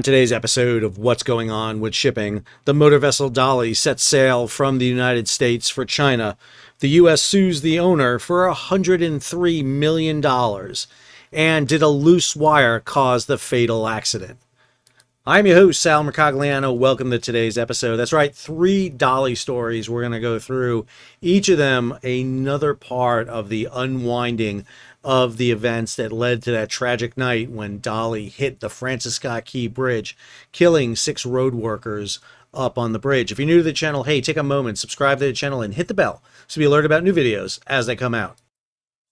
In today's episode of What's Going On with Shipping, the motor vessel Dali sets sail from the United States for China. The U.S. sues the owner for $103 million. And did a loose wire cause the fatal accident? I'm your host, Sal Mercogliano. Welcome to today's episode. That's right, 3 Dali stories. We're going to go through each of them, another part of the unwinding of the events that led to that tragic night when Dali hit the Francis Scott Key Bridge, killing 6 road workers up on the bridge. If you're new to the channel, hey, take a moment, subscribe to the channel, and hit the bell so be alerted about new videos as they come out.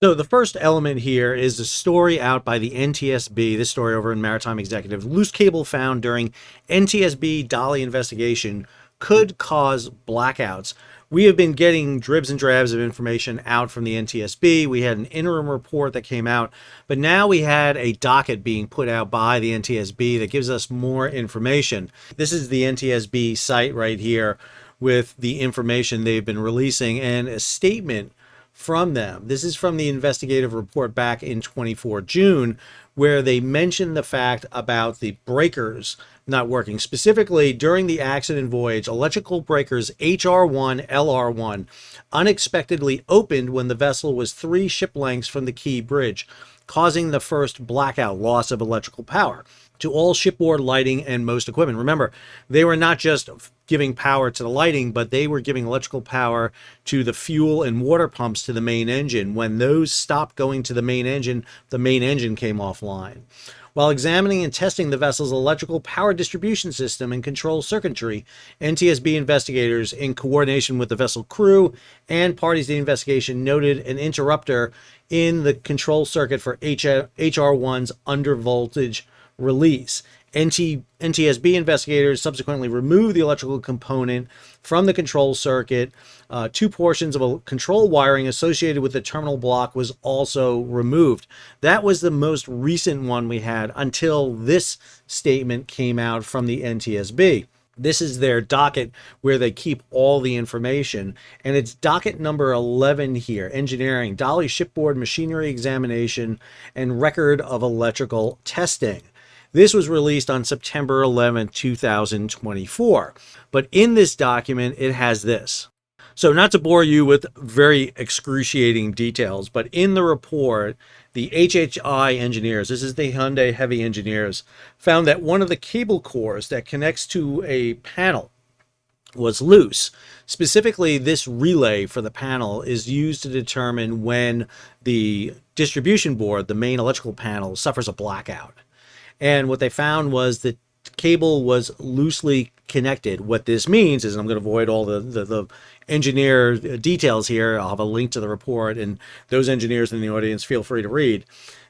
So the first element here is a story out by the NTSB, this story over in Maritime Executive. Loose cable found during NTSB Dali investigation could cause blackouts. We have been getting dribs and drabs of information out from the NTSB. We had an interim report that came out, but now we had a docket being put out by the NTSB that gives us more information. This is the NTSB site right here with the information they've been releasing and a statement from them. This is from the investigative report back in 24 June, where they mentioned the fact about the breakers not working. Specifically, during the accident voyage, electrical breakers HR1, LR1 unexpectedly opened when the vessel was 3 ship lengths from the Key Bridge, causing the first blackout, loss of electrical power to all shipboard lighting and most equipment. Remember, they were not just giving power to the lighting, but they were giving electrical power to the fuel and water pumps to the main engine. When those stopped going to the main engine came offline. While examining and testing the vessel's electrical power distribution system and control circuitry, NTSB investigators, in coordination with the vessel crew and parties to the investigation, noted an interrupter in the control circuit for HR1's undervoltage release. NTSB investigators subsequently removed the electrical component from the control circuit. 2 portions of a control wiring associated with the terminal block was also removed. That was the most recent one we had until this statement came out from the NTSB. This is their docket where they keep all the information, and it's docket number 11 here, engineering, Dali shipboard machinery examination and record of electrical testing. This was released on September 11, 2024. But in this document, it has this. So not to bore you with very excruciating details, but in the report, the HHI engineers, this is the Hyundai Heavy engineers, found that one of the cable cores that connects to a panel was loose. Specifically, this relay for the panel is used to determine when the distribution board, the main electrical panel, suffers a blackout. And what they found was that the cable was loosely connected. What this means is, and I'm going to avoid all the engineer details here. I'll have a link to the report, and those engineers in the audience, feel free to read.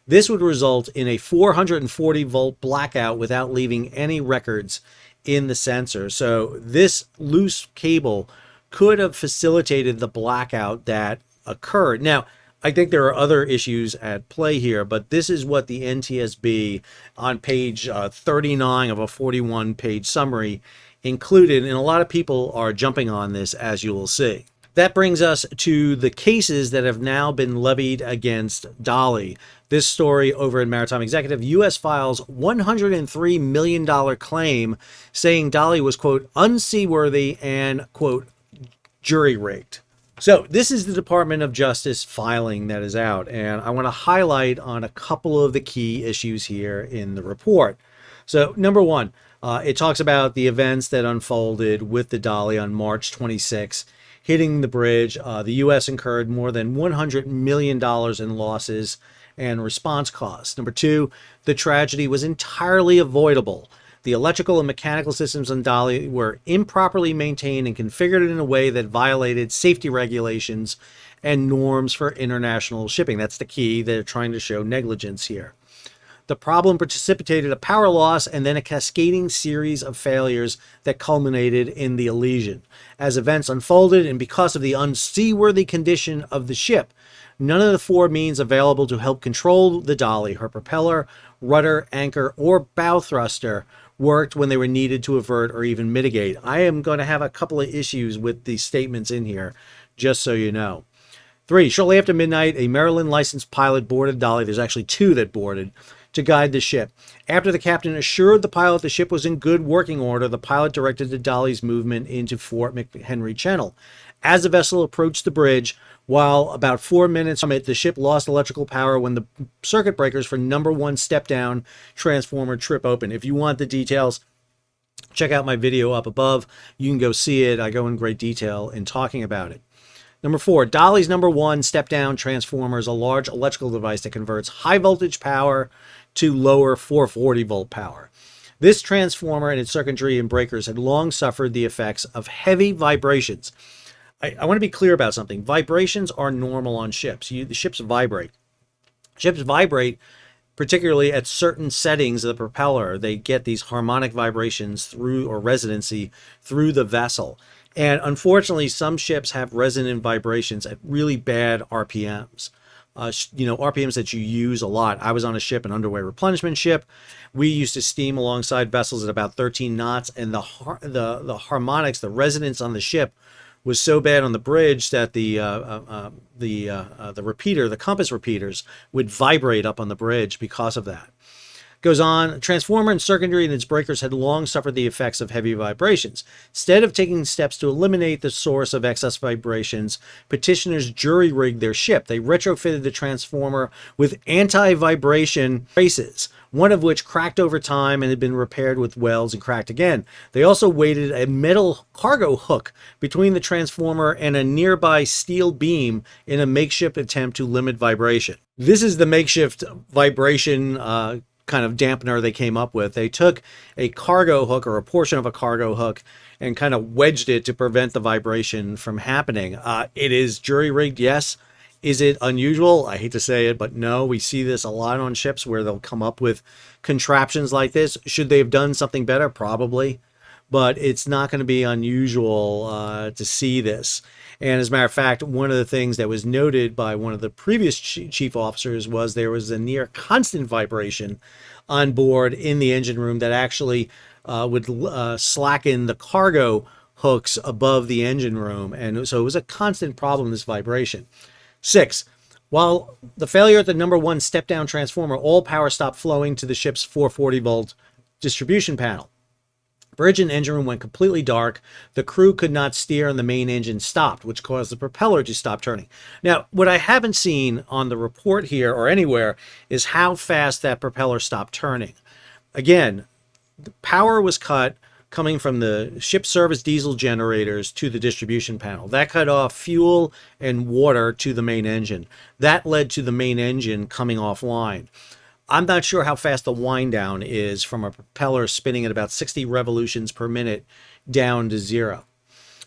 This would result in a 440 volt blackout without leaving any records in the sensor. So this loose cable could have facilitated the blackout that occurred. Now, I think there are other issues at play here, but this is what the NTSB on page 39 of a 41-page summary included, and a lot of people are jumping on this, as you will see. That brings us to the cases that have now been levied against Dali. This story over in Maritime Executive, U.S. files $103 million claim saying Dali was, quote, unseaworthy and, quote, jury-rigged. So this is the Department of Justice filing that is out, and I want to highlight on a couple of the key issues here in the report. So number one, it talks about the events that unfolded with the Dali on March 26, hitting the bridge. The U.S. incurred more than $100 million in losses and response costs. Number two, the tragedy was entirely avoidable. The electrical and mechanical systems on Dali were improperly maintained and configured in a way that violated safety regulations and norms for international shipping. That's the key. They're trying to show negligence here. The problem precipitated a power loss and then a cascading series of failures that culminated in the alleges. As events unfolded and because of the unseaworthy condition of the ship, none of the 4 means available to help control the Dali, her propeller, rudder, anchor, or bow thruster, worked when they were needed to avert or even mitigate. I am going to have a couple of issues with these statements in here, just so you know. 3, shortly after midnight, a Maryland licensed pilot boarded Dali. There's actually 2 that boarded. to guide the ship. After the captain assured the pilot the ship was in good working order, the pilot directed the Dali's movement into Fort McHenry Channel. As the vessel approached the bridge, while about 4 minutes from it, the ship lost electrical power when the circuit breakers for number 1 step-down transformer trip open. If you want the details, check out my video up above. You can go see it. I go in great detail in talking about it. Number 4, Dali's number 1 step-down transformer is a large electrical device that converts high-voltage power to lower 440-volt power. This transformer and its circuitry and breakers had long suffered the effects of heavy vibrations. I want to be clear about something. Vibrations are normal on ships. The ships vibrate. Ships vibrate particularly at certain settings of the propeller. They get these harmonic vibrations through, or resonancy, through the vessel. And unfortunately, some ships have resonant vibrations at really bad RPMs. RPMs that you use a lot. I was on a ship, an underway replenishment ship. We used to steam alongside vessels at about 13 knots, and the harmonics, the resonance on the ship was so bad on the bridge that the repeater, the compass repeaters, would vibrate up on the bridge because of that. Goes on, transformer and circuitry and its breakers had long suffered the effects of heavy vibrations. Instead of taking steps to eliminate the source of excess vibrations, petitioners jury-rigged their ship. They retrofitted the transformer with anti-vibration braces, one of which cracked over time and had been repaired with welds and cracked again. They also weighted a metal cargo hook between the transformer and a nearby steel beam in a makeshift attempt to limit vibration. This is the makeshift vibration kind of dampener they came up with. They took a cargo hook, or a portion of a cargo hook, and kind of wedged it to prevent the vibration from happening. It is jury-rigged, yes. Is it unusual? I hate to say it, but no. We see this a lot on ships where they'll come up with contraptions like this. Should they have done something better? Probably. But it's not going to be unusual to see this. And as a matter of fact, one of the things that was noted by one of the previous chief officers was there was a near constant vibration on board in the engine room that actually would slacken the cargo hooks above the engine room. And so it was a constant problem, this vibration. 6, while the failure at the number 1 step-down transformer, all power stopped flowing to the ship's 440-volt distribution panel. Bridge and engine room went completely dark. The crew could not steer and the main engine stopped, which caused the propeller to stop turning. Now, what I haven't seen on the report here or anywhere is how fast that propeller stopped turning. Again, the power was cut coming from the ship service diesel generators to the distribution panel. That cut off fuel and water to the main engine. That led to the main engine coming offline. I'm not sure how fast the wind down is from a propeller spinning at about 60 revolutions per minute down to 0.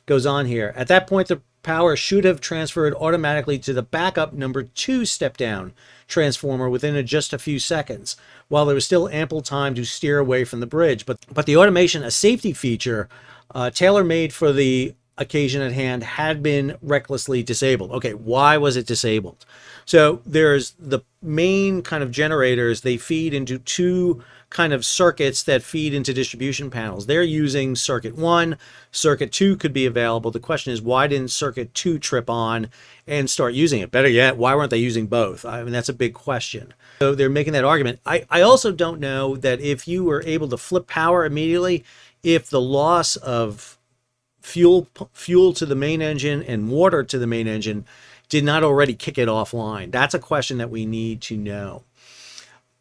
Goes on here. At that point, the power should have transferred automatically to the backup number 2 step-down transformer within just a few seconds, while there was still ample time to steer away from the bridge. But the automation, a safety feature tailor-made for the occasion at hand, had been recklessly disabled. Okay, why was it disabled? So there's the main kind of generators. They feed into 2 kind of circuits that feed into distribution panels. They're using circuit 1. Circuit 2 could be available. The question is, why didn't circuit 2 trip on and start using it? Better yet, why weren't they using both? I mean, that's a big question. So they're making that argument. I also don't know that if you were able to flip power immediately, if the loss of fuel to the main engine and water to the main engine did not already kick it offline. That's a question that we need to know.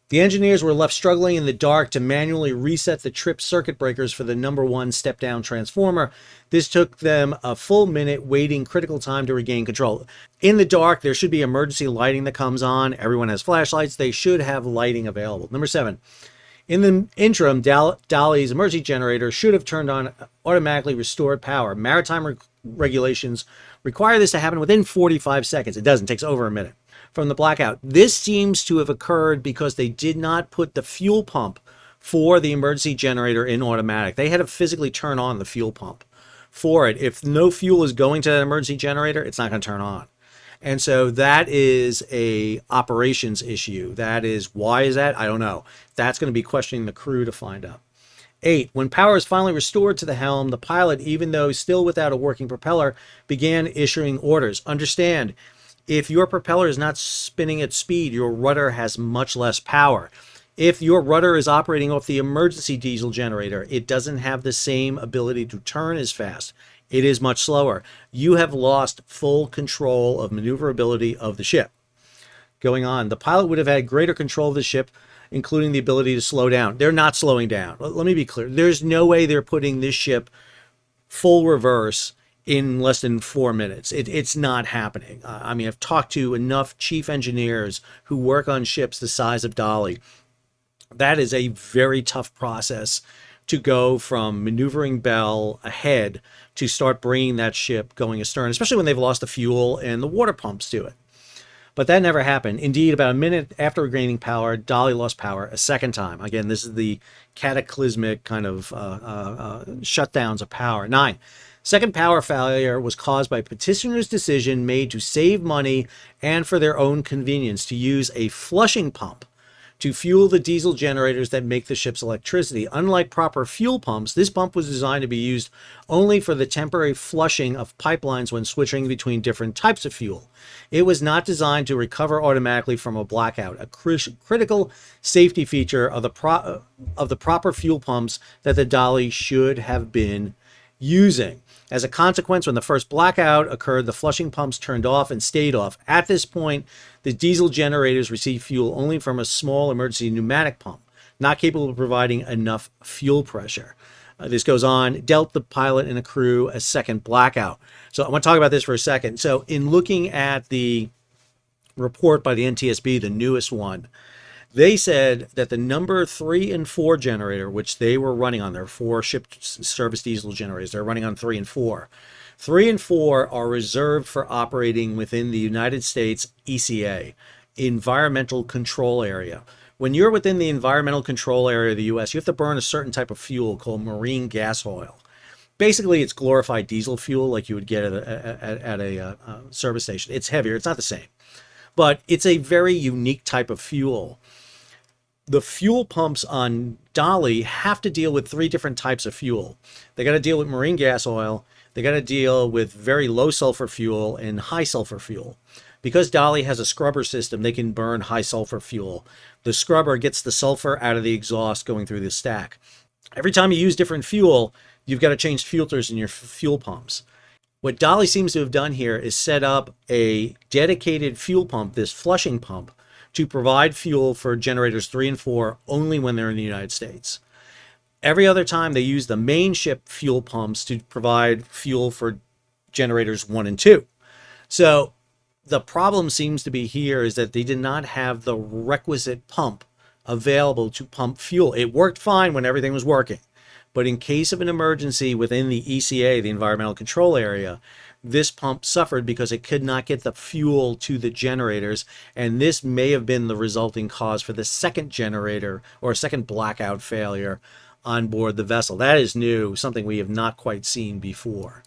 The engineers were left struggling in the dark to manually reset the trip circuit breakers for the number 1 step-down transformer. This took them a full minute, waiting critical time to regain control. In the dark, there should be emergency lighting that comes on. Everyone has flashlights. They should have lighting available. Number 7. In the interim, Dali's emergency generator should have turned on automatically restored power. Maritime regulations require this to happen within 45 seconds. It doesn't. It takes over a minute from the blackout. This seems to have occurred because they did not put the fuel pump for the emergency generator in automatic. They had to physically turn on the fuel pump for it. If no fuel is going to that emergency generator, it's not going to turn on. And so that is a operations issue. That is, why is that? I don't know. That's going to be questioning the crew to find out. 8. When power is finally restored to the helm, the pilot, even though still without a working propeller, began issuing orders. Understand, if your propeller is not spinning at speed, your rudder has much less power. If your rudder is operating off the emergency diesel generator, it doesn't have the same ability to turn as fast. It is much slower. You have lost full control of maneuverability of the ship. Going on, the pilot would have had greater control of the ship, including the ability to slow down. They're not slowing down. Let me be clear. There's no way they're putting this ship full reverse in less than 4 minutes. It's not happening. I mean, I've talked to enough chief engineers who work on ships the size of Dali. That is a very tough process to go from maneuvering bell ahead to start bringing that ship going astern, especially when they've lost the fuel and the water pumps to it. But that never happened. Indeed, about a minute after regaining power, Dali lost power a second time. Again, this is the cataclysmic kind of shutdowns of power. 9. Second power failure was caused by petitioner's decision made to save money and for their own convenience to use a flushing pump to fuel the diesel generators that make the ship's electricity. Unlike proper fuel pumps, this pump was designed to be used only for the temporary flushing of pipelines when switching between different types of fuel. It was not designed to recover automatically from a blackout, a critical safety feature of the proper fuel pumps that the Dali should have been using. As a consequence, when the first blackout occurred, the flushing pumps turned off and stayed off. At this point, the diesel generators received fuel only from a small emergency pneumatic pump, not capable of providing enough fuel pressure. This goes on, dealt the pilot and the crew a second blackout. So I want to talk about this for a second. So in looking at the report by the NTSB, the newest one, they said that the number 3 and 4 generator, which they were running on, their 4 ship service diesel generators, they're running on 3 and 4. 3 and 4 are reserved for operating within the United States ECA, Environmental Control Area. When you're within the environmental control area of the U.S., you have to burn a certain type of fuel called marine gas oil. Basically, it's glorified diesel fuel like you would get at a service station. It's heavier. It's not the same. But it's a very unique type of fuel. The fuel pumps on Dali have to deal with 3 different types of fuel. They got to deal with marine gas oil. They got to deal with very low sulfur fuel and high sulfur fuel. Because Dali has a scrubber system, they can burn high sulfur fuel. The scrubber gets the sulfur out of the exhaust going through the stack. Every time you use different fuel, you've got to change filters in your fuel pumps. What Dali seems to have done here is set up a dedicated fuel pump, this flushing pump, to provide fuel for generators 3 and 4 only when they're in the United States. Every other time they use the main ship fuel pumps to provide fuel for generators 1 and 2. So the problem seems to be here is that they did not have the requisite pump available to pump fuel. It worked fine when everything was working. But in case of an emergency within the ECA, the Environmental Control Area, this pump suffered because it could not get the fuel to the generators, and this may have been the resulting cause for the second generator or second blackout failure on board the vessel. That is new, something we have not quite seen before.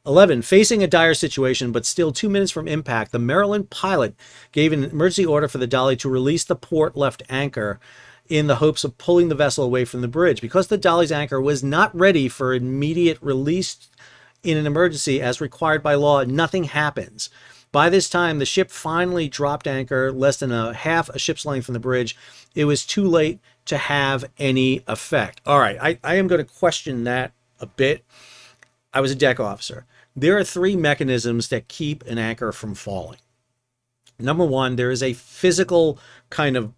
11. Facing a dire situation, but still 2 minutes from impact, the Maryland pilot gave an emergency order for the Dali to release the port left anchor in the hopes of pulling the vessel away from the bridge. Because the Dali's anchor was not ready for immediate release in an emergency as required by law, nothing happens. By this time, the ship finally dropped anchor less than a half a ship's length from the bridge. It was too late to have any effect. All right, I am going to question that a bit. I was a deck officer. There are 3 mechanisms that keep an anchor from falling. Number 1, there is a physical kind of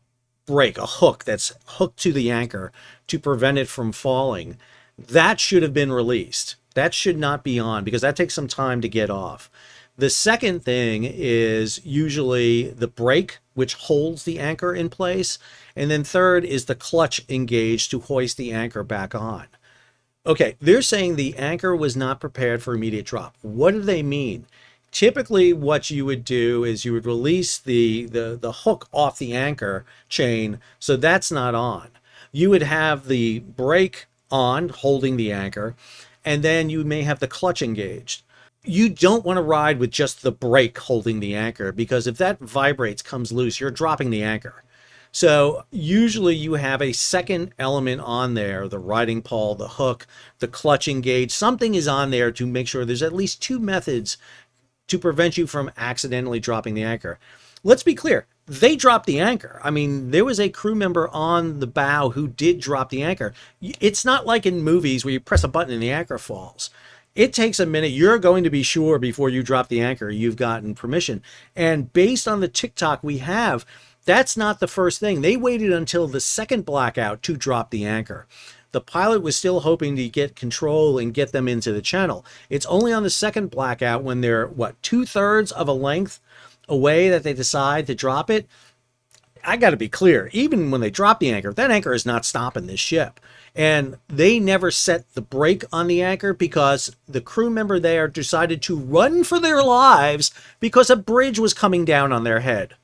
brake, a hook that's hooked to the anchor to prevent it from falling. That should have been released. That should not be on because that takes some time to get off. The second thing is usually the brake, which holds the anchor in place. And then third is the clutch engaged to hoist the anchor back on. Okay, they're saying the anchor was not prepared for immediate drop. What do they mean? Typically, what you would do is you would release the hook off the anchor chain, so that's not on. You would have the brake on, holding the anchor, and then you may have the clutch engaged. You don't want to ride with just the brake holding the anchor, because if that vibrates, comes loose, you're dropping the anchor. So usually you have a second element on there, the riding pole, the hook, the clutch engaged. Something is on there to make sure there's at least 2 methods to prevent you from accidentally dropping the anchor. Let's be clear. they dropped the anchor. I mean, there was a crew member on the bow who did drop the anchor. It's not like in movies where you press a button and the anchor falls. It takes a minute. You're going to be sure before you drop the anchor you've gotten permission. And based on the TikTok we have, that's not the first thing. They waited until the second blackout to drop the anchor. The pilot was still hoping to get control and get them into the channel. It's only on the second blackout when they're, what, 2/3 of a length away that they decide to drop it. I got to be clear, even when they drop the anchor, that anchor is not stopping this ship. And they never set the brake on the anchor because the crew member there decided to run for their lives because a bridge was coming down on their head.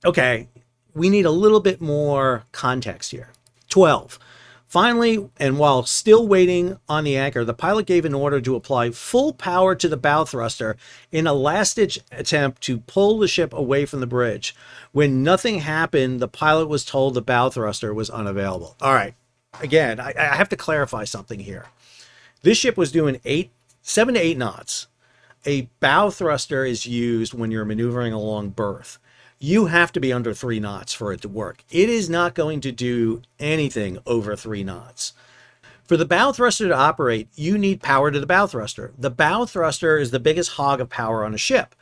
Okay, we need a little bit more context here. 12. Finally, and while still waiting on the anchor, the pilot gave an order to apply full power to the bow thruster in a last-ditch attempt to pull the ship away from the bridge. When nothing happened, the pilot was told the bow thruster was unavailable. All right, again, I have to clarify something here. This ship was doing 7 to 8 knots. A bow thruster is used when you're maneuvering along berth. You have to be under 3 knots for it to work. It is not going to do anything over 3 knots. For the bow thruster to operate, you need power to the bow thruster. The bow thruster is the biggest hog of power on a ship.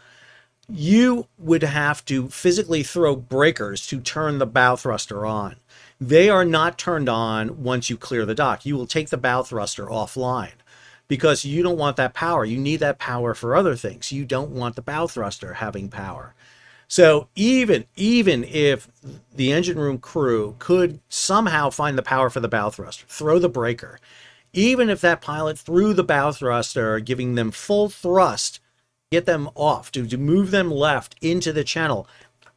You would have to physically throw breakers to turn the bow thruster on. They are not turned on once you clear the dock. You will take the bow thruster offline because you don't want that power. You need that power for other things. You don't want the bow thruster having power. So even if the engine room crew could somehow find the power for the bow thruster, throw the breaker, even if that pilot threw the bow thruster, giving them full thrust, get them off, to move them left into the channel,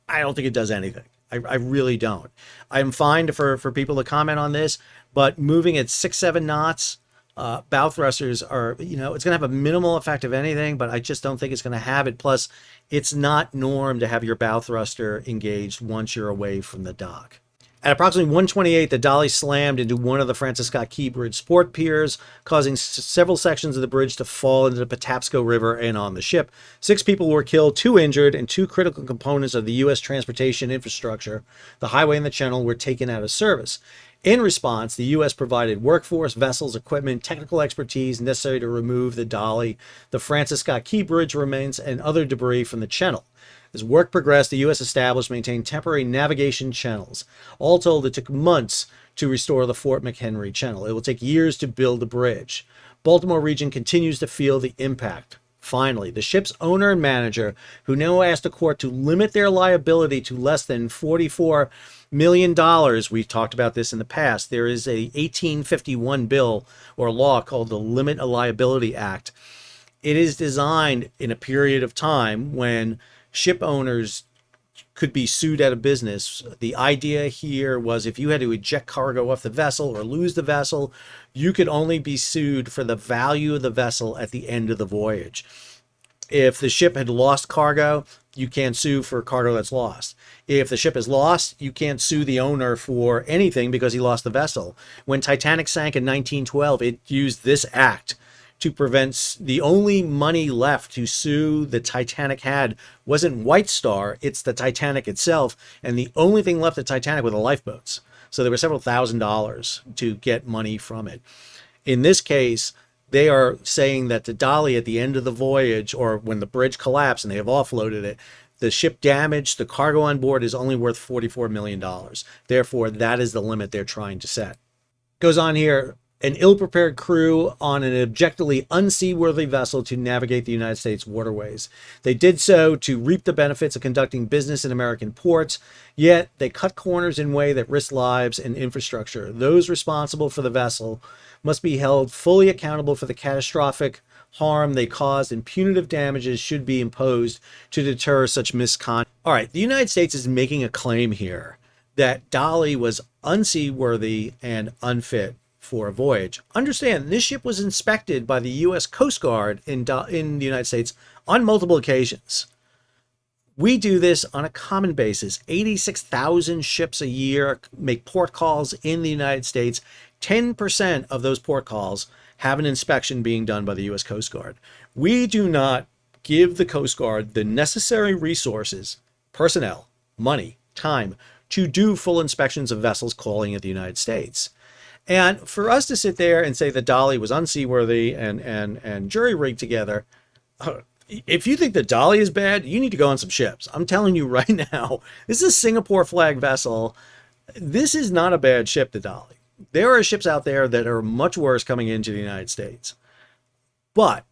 I don't think it does anything. I really don't. I'm fine for people to comment on this, but moving at 6-7 knots, bow thrusters are, it's going to have a minimal effect of anything, but I just don't think it's going to have it. Plus, it's not norm to have your bow thruster engaged once you're away from the dock. At approximately 1:28, the Dali slammed into one of the Francis Scott Key Bridge support piers, causing several sections of the bridge to fall into the Patapsco River and on the ship. 6 people were killed, 2 injured, and 2 critical components of the U.S. transportation infrastructure, the highway and the channel, were taken out of service. In response, the U.S. provided workforce, vessels, equipment, technical expertise necessary to remove the Dali, the Francis Scott Key Bridge remains, and other debris from the channel. As work progressed, the U.S. established and maintained temporary navigation channels. All told, it took months to restore the Fort McHenry Channel. It will take years to build the bridge. Baltimore region continues to feel the impact. Finally, the ship's owner and manager, who now asked the court to limit their liability to less than $44 million. We've talked about this in the past. There is a 1851 bill or law called the Limit a Liability Act. It is designed in a period of time when ship owners could be sued out of business. The idea here was if you had to eject cargo off the vessel or lose the vessel, you could only be sued for the value of the vessel at the end of the voyage. If the ship had lost cargo, you can't sue for cargo that's lost. If the ship is lost, you can't sue the owner for anything because he lost the vessel. When Titanic sank in 1912, it used this act to prevent. The only money left to sue the Titanic had wasn't White Star, it's the Titanic itself, and the only thing left at Titanic were the lifeboats. So there were several $1,000s to get money from it. In this case, they are saying that the Dali at the end of the voyage, or when the bridge collapsed and they have offloaded it, the ship damaged, the cargo on board is only worth $44 million. Therefore, that is the limit they're trying to set. Goes on here. An ill-prepared crew on an objectively unseaworthy vessel to navigate the United States waterways. They did so to reap the benefits of conducting business in American ports, yet they cut corners in a way that risked lives and infrastructure. Those responsible for the vessel must be held fully accountable for the catastrophic harm they caused, and punitive damages should be imposed to deter such misconduct. All right, the United States is making a claim here that Dali was unseaworthy and unfit for a voyage. Understand, this ship was inspected by the U.S. Coast Guard in the United States on multiple occasions. We do this on a common basis. 86,000 ships a year make port calls in the United States. 10% of those port calls have an inspection being done by the U.S. Coast Guard. We do not give the Coast Guard the necessary resources personnel, money, time to do full inspections of vessels calling at the United States. And for us to sit there and say that Dali was unseaworthy and jury rigged together, if you think that Dali is bad, you need to go on some ships. I'm telling you right now, this is a Singapore flag vessel. This is not a bad ship, the Dali. There are ships out there that are much worse coming into the United States. But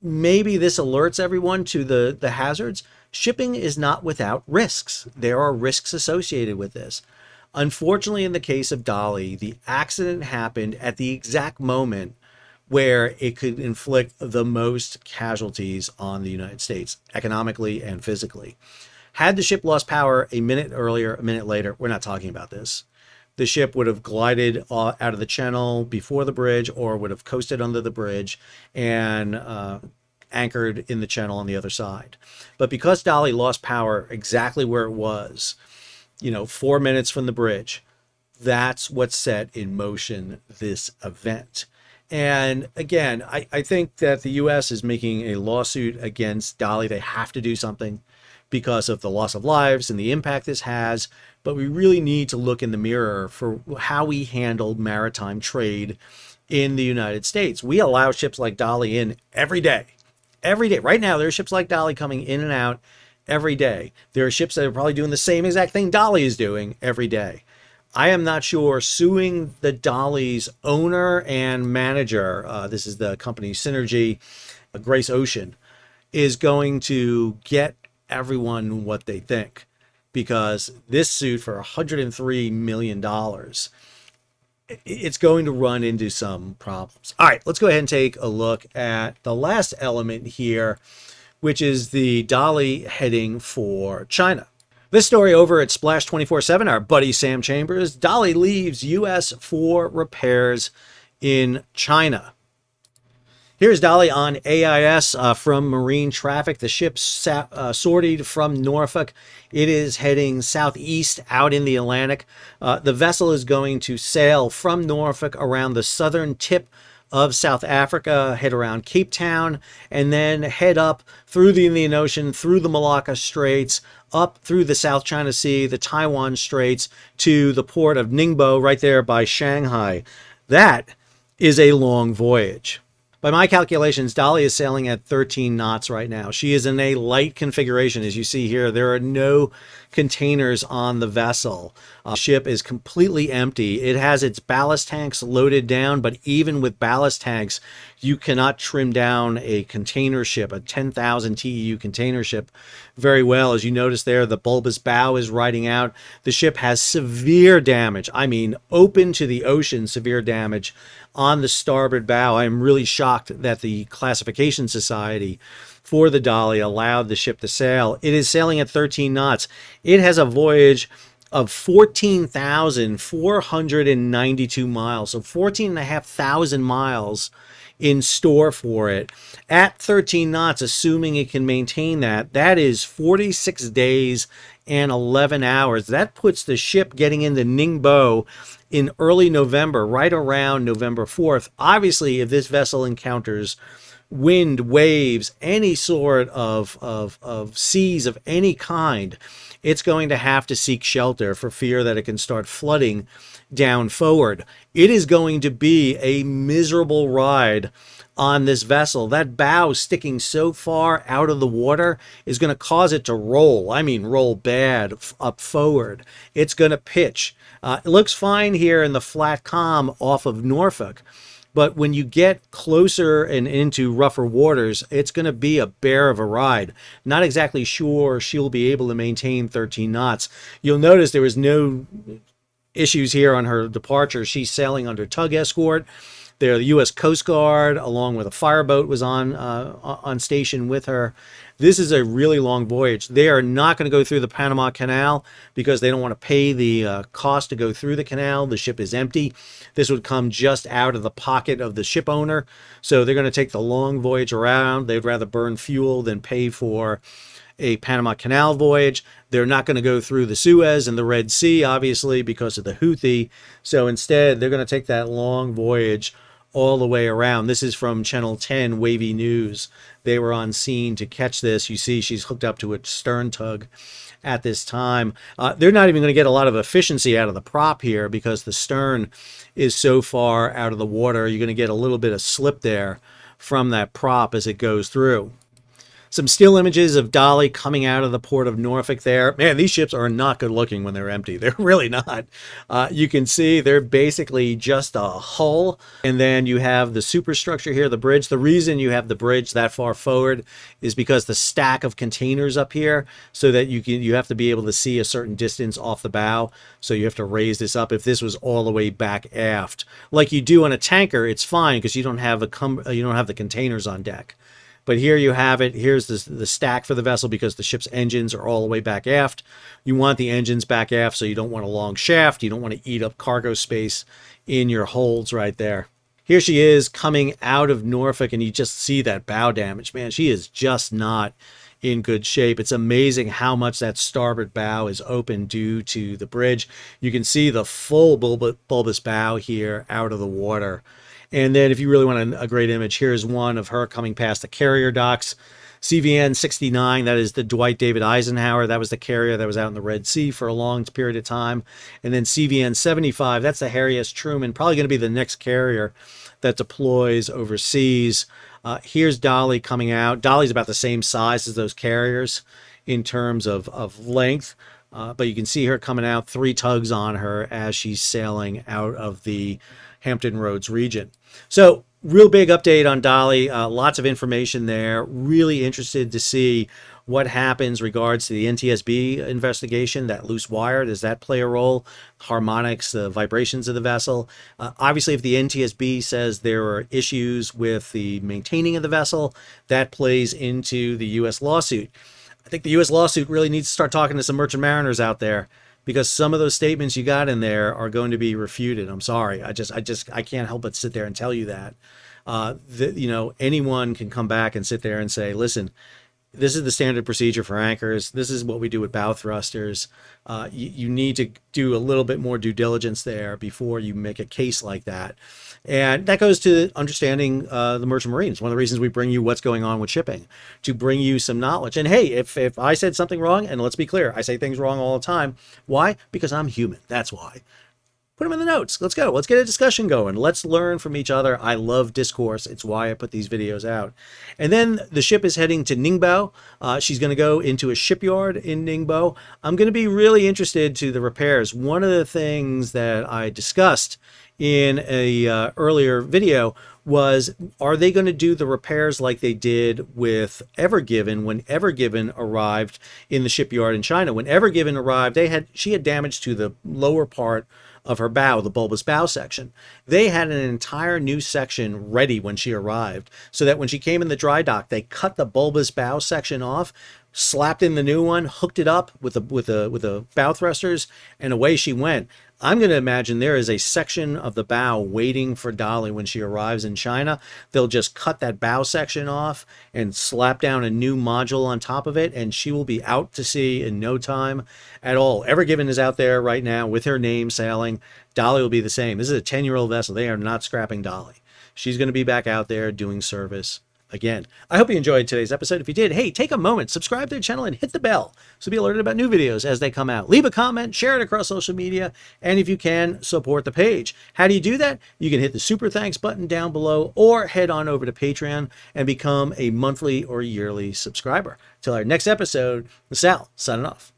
maybe this alerts everyone to the hazards. Shipping is not without risks. There are risks associated with this. Unfortunately, in the case of Dali, the accident happened at the exact moment where it could inflict the most casualties on the United States, economically and physically. Had the ship lost power a minute earlier, a minute later, we're not talking about this. The ship would have glided out of the channel before the bridge, or would have coasted under the bridge and anchored in the channel on the other side. But because Dali lost power exactly where it was, 4 minutes from the bridge, that's what set in motion this event. And again, I think that the U.S. is making a lawsuit against Dali. They have to do something because of the loss of lives and the impact this has. But we really need to look in the mirror for how we handle maritime trade in the United States. We allow ships like Dali in every day. Every day. Right now, there are ships like Dali coming in and out every day. There are ships that are probably doing the same exact thing Dali is doing every day. I am not sure suing the Dali's owner and manager, this is the company Synergy, Grace Ocean, is going to get everyone what they think. Because this suit for $103 million, it's going to run into some problems. All right, let's go ahead and take a look at the last element here, which is the Dali heading for China. This story over at Splash 24/7, our buddy Sam Chambers, Dali leaves U.S. for repairs in China. Here's Dali on AIS from marine traffic. The ship sortied from Norfolk. It is heading southeast out in the Atlantic. The vessel is going to sail from Norfolk around the southern tip of South Africa, head around Cape Town, and then head up through the Indian Ocean, through the Malacca Straits, up through the South China Sea, the Taiwan Straits, to the port of Ningbo right there by Shanghai. That is a long voyage. By my calculations, Dali is sailing at 13 knots right now. She is in a light configuration. As you see here, there are no containers on the vessel. The ship is completely empty. It has its ballast tanks loaded down, but even with ballast tanks, you cannot trim down a container ship, a 10,000 TEU container ship, very well. As you notice there, the bulbous bow is riding out. The ship has severe damage. I mean, open to the ocean, severe damage on the starboard bow. I am really shocked that the Classification Society for the Dali allowed the ship to sail. It is sailing at 13 knots. It has a voyage of 14,492 miles, so 14,500 miles in store for it. At 13 knots, assuming it can maintain that, that is 46 days and 11 hours. That puts the ship getting into Ningbo in early November, right around November 4th. Obviously, if this vessel encounters wind, waves, any sort of seas of any kind, it's going to have to seek shelter for fear that it can start flooding down forward. It is going to be a miserable ride on this vessel. That bow sticking so far out of the water is going to cause it to roll. I mean, roll bad up forward. It's going to pitch. It looks fine here in the flat calm off of Norfolk, but when you get closer and into rougher waters, it's going to be a bear of a ride. Not exactly sure she'll be able to maintain 13 knots. You'll notice there was no issues here on her departure. She's sailing under tug escort. The U.S. Coast Guard, along with a fireboat, was on station with her. This is a really long voyage. They are not going to go through the Panama Canal because they don't want to pay the cost to go through the canal. The ship is empty. This would come just out of the pocket of the ship owner. So they're going to take the long voyage around. They'd rather burn fuel than pay for a Panama Canal voyage. They're not going to go through the Suez and the Red Sea, obviously, because of the Houthi. So instead, they're going to take that long voyage all the way around. This is from Channel 10 Wavy News. They were on scene to catch this. You see she's hooked up to a stern tug at this time. They're not even going to get a lot of efficiency out of the prop here because the stern is so far out of the water. You're going to get a little bit of slip there from that prop as it goes through. Some still images of Dali coming out of the port of Norfolk there. Man, these ships are not good looking when they're empty. They're really not. You can see they're basically just a hull. And then you have the superstructure here, the bridge. The reason you have the bridge that far forward is because the stack of containers up here, so that you have to be able to see a certain distance off the bow. So you have to raise this up. If this was all the way back aft, like you do on a tanker, it's fine because you don't have the containers on deck. But here you have it. Here's the stack for the vessel because the ship's engines are all the way back aft. You want the engines back aft, so you don't want a long shaft. You don't want to eat up cargo space in your holds right there. Here she is coming out of Norfolk, and you just see that bow damage. Man, she is just not in good shape. It's amazing how much that starboard bow is open due to the bridge. You can see the full bulbous bow here out of the water. And then if you really want a great image, here's one of her coming past the carrier docks. CVN 69, that is the Dwight David Eisenhower. That was the carrier that was out in the Red Sea for a long period of time. And then CVN 75, that's the Harry S. Truman, probably going to be the next carrier that deploys overseas. Here's Dali coming out. Dali's about the same size as those carriers in terms of length. But you can see her coming out, 3 tugs on her as she's sailing out of the Hampton Roads region. So real big update on Dali, lots of information there. Really interested to see what happens regards to the NTSB investigation, that loose wire. Does that play a role? Harmonics, the vibrations of the vessel. Obviously, if the NTSB says there are issues with the maintaining of the vessel, that plays into the U.S. lawsuit. I think the U.S. lawsuit really needs to start talking to some merchant mariners out there, because some of those statements you got in there are going to be refuted. I'm sorry. I can't help but sit there and tell you that. Anyone can come back and sit there and say, listen, this is the standard procedure for anchors. This is what we do with bow thrusters. You need to do a little bit more due diligence there before you make a case like that. And that goes to understanding the merchant marines. One of the reasons we bring you what's going on with shipping, to bring you some knowledge. And hey, if I said something wrong, and let's be clear, I say things wrong all the time. Why? Because I'm human. That's why. Put them in the notes. Let's go. Let's get a discussion going. Let's learn from each other. I love discourse. It's why I put these videos out. And then the ship is heading to Ningbo. She's going to go into a shipyard in Ningbo. I'm going to be really interested to the repairs. One of the things that I discussed in a earlier video was, are they going to do the repairs like they did with Ever Given when Ever Given arrived in the shipyard in China? When Ever Given arrived, she had damage to the lower part of her bow, the bulbous bow section. They had an entire new section ready when she arrived, so that when she came in the dry dock, they cut the bulbous bow section off, slapped in the new one, hooked it up with the bow thrusters, and away she went. I'm going to imagine there is a section of the bow waiting for Dali when she arrives in China. They'll just cut that bow section off and slap down a new module on top of it, and she will be out to sea in no time at all. Ever Given is out there right now with her name sailing. Dali will be the same. This is a 10-year-old vessel. They are not scrapping Dali. She's going to be back out there doing service again. I hope you enjoyed today's episode. If you did, hey, take a moment, subscribe to the channel and hit the bell so be alerted about new videos as they come out. Leave a comment, share it across social media, and if you can, support the page. How do you do that? You can hit the super thanks button down below, or head on over to Patreon and become a monthly or yearly subscriber. Till our next episode, Sal, signing off.